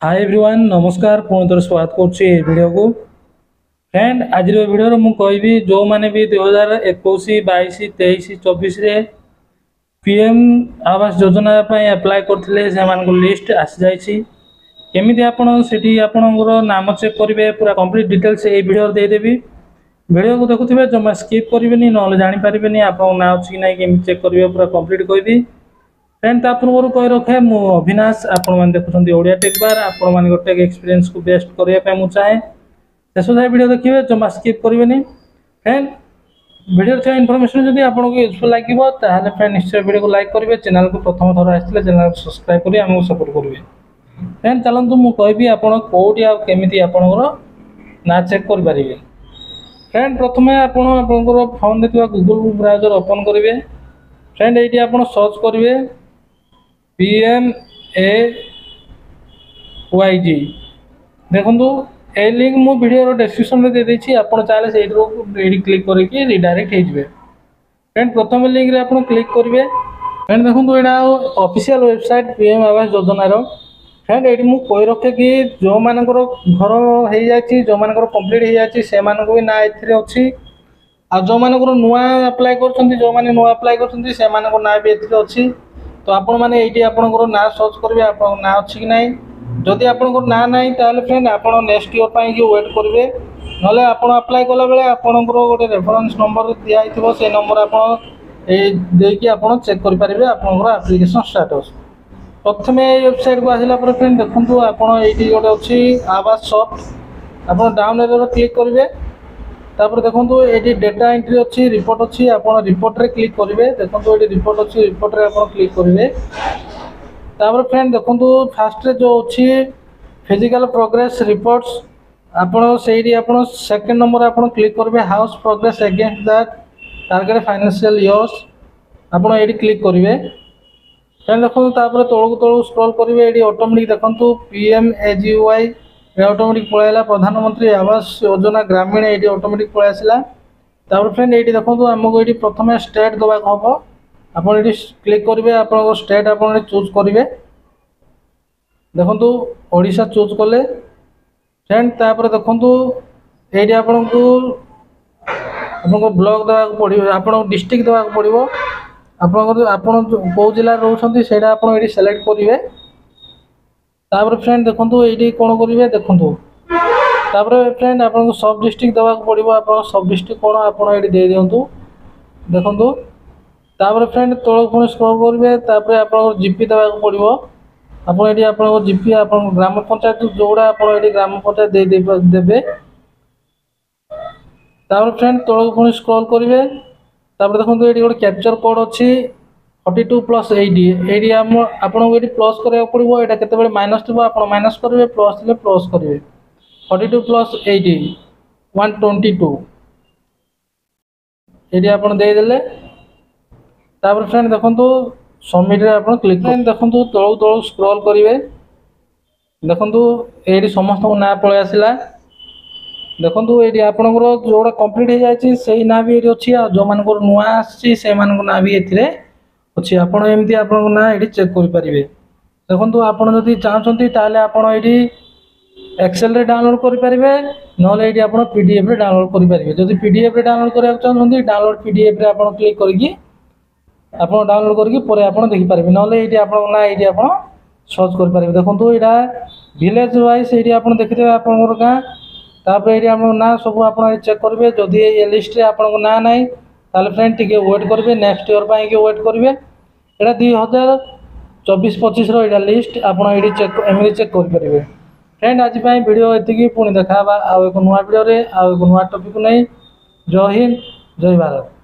Hi everyone नमस्कार पुणी थोड़ा स्वागत करुच्ची वीडियो को फ्रेंड आज वीडियो मुझे कहबी जो मैंने भी 2021 22 23 24 पीएम आवास योजना अप्लाई करते लिस्ट आसी जाइए केमी आपणकर नाम चेक करेंगे पूरा कंप्लीट डिटेल्स ये वीडियो देदेवी वीडियो को देखुए जमा स्किप करेंगे ना जानीपारे आप ना अच्छी कि ना केमी चेक करेंगे पूरा कंप्लीट कहबी फ्रेंड पूर्व कही रखे मु अविनाश आपण देखुं ओडिया टेक बार आपण टेक एक्सपीरियंस को बेस्ट करने मुझे चाहे शेष जाए वीडियो देखिए जमा स्किप करेंगे फ्रेंड वीडियो थोड़ा इनफॉरमेशन जब आपको यूजफुल लगे फ्रेंड निश्चय वीडियो को लाइक करेंगे चैनल को प्रथम थर आसते चैनल को सब्सक्राइब करेंगे आमको सपोर्ट करेंगे फ्रेंड चलतु मुझे आपड़ कौटी आमती आपंकर ना चेक करेंगे फ्रेंड प्रथम आपंकर फोन देखा गूगल ब्राउजर ओपन करेंगे फ्रेंड ये आप सर्च करेंगे PMAYG देखो ये लिंक मु वीडियो डिस्क्रिप्शन में दे देछि आपण चाहे से क्लिक करके रिडायरेक्ट हो फ्रेंड प्रथम लिंक रे आपण क्लिक करेंगे फ्रेंड देखो यहाँ ऑफिशियल वेबसाइट पीएम आवास योजनार फ्रेंड ये मुझे कही रखे कि जो मानकर घर हो जाए जो मानकर कंप्लीट हो जाए से भी ना ये अच्छी आ जो मानकर नुआ अप्लाई कर जो मैंने नुआ अप्लाई कर ना भी ये अच्छी तो आपण मैंने ये आपंकर ना सर्च करेंगे आप ना अच्छी कि ना जदि आपंकर ना ना फ्रेंड आप नेक्स्ट ईयर पर वेट करेंगे ना आप अप्लाई कला बेले आपंकर गोटे रेफरेंस नंबर दिखाई से नंबर आप चेक करेंगे आपंकर एप्लिकेशन स्टेटस प्रथम वेबसाइट को आसला फ्रेंड देखो आप गोटे अच्छी आवास सॉफ्ट आप डाउन एरो क्लिक करेंगे तापर देखो ये डेटा एंट्री अच्छी रिपोर्ट अच्छी आप रिपोर्ट रे क्लिक करेंगे देखो ये रिपोर्ट अच्छी रिपोर्ट रे आप क्लिक करेंगे तापर फ्रेंड देखो फास्ट रे जो अच्छी फिजिकल प्रोग्रेस रिपोर्ट्स आप सेकेंड नंबर आप क्लिक करेंगे house progress against that target financial years आप ये क्लिक करेंगे फ्रेंड देखो तापर तौक स्क्रॉल करेंगे ये ऑटोमेटिक देखो PMAGY ऑटोमेटिक पलैला प्रधानमंत्री आवास योजना ग्रामीण ये ऑटोमेटिक पलि आसला फ्रेंड ये देखो आमको ये प्रथम स्टेट देवाक हम आप क्लिक करेंगे आप स्टेट आप चूज करेंगे देखो ओडिशा चूज कले फ्रेंड तापर देखो ये आपको ब्लॉक देवाक पड़ो आप डिस्ट्रिक्ट देवाक पड़ो आप कौ जिले रोचे से सेलेक्ट करेंगे तापर फ्रेंड देखो ये कौन करेंगे देखो तापर फ्रेंड आपको सब डिस्ट्रिक्ट देवाक पड़ो आप सब डिस्ट्रिक्ट कौन आप ये दे दिंतु देखो तापर फ्रेंड तौक पुणी स्क्रॉल करेंगे तापर आप जीपी देवाक पड़ो आप जीपी आप ग्राम पंचायत जोड़ा आप ग्राम पंचायत देवे तापर फ्रेंड तौक पुणी स्क्रॉल करेंगे तापर देखो ये गोटे कैप्चर कोड अच्छी 42+80 आपको ये प्लस करा पड़ो यहाँ केत माइनस थी आप माइनस करेंगे प्लस थे प्लस करेंगे 42+80 122 ये आप देदेले तापर फ्रेंड देखो सबमिट आप क्लिक देखो तौक स्क्रॉल करेंगे देखो ये समस्त ना पलि आसला देखो ये आपंकर जोड़ा कंप्लीट हो जाए से ना भी ये अच्छी जो मान नुआ आसी ना भी ये अच्छी आपड़ एमती आप ना ये चेक करेंगे देखो आप चाहते ये एक्सेल रे डाउनलोड करेंगे ना ये आप PDF रे डाउनलोड करेंगे जब PDF रे डाउनलोड करने चाहते डाउनलोड PDF रे आप क्लिक करके आप डाउनलोड करके आप देखिपारे ना ये आप ना ये आप सर्च करेंगे देखो यहाँ विलेज वाइज ये आप देखिए आपंकर गाँ तापर ये आप ना सब आप चेक करेंगे जदि ये लिस्ट रे आप ना ना फ्रेंड टी वेट करेंगे नेक्स्ट ईयर पर वेट करेंगे यहाँ 2024-25 रो लिस्ट आप ये चेक करेंगे फ्रेंड आज वीडियो ये पुणी देखा आउ एक नुआ वीडियो आउ एक नुआ टॉपिक नहीं जय हिंद जय भारत।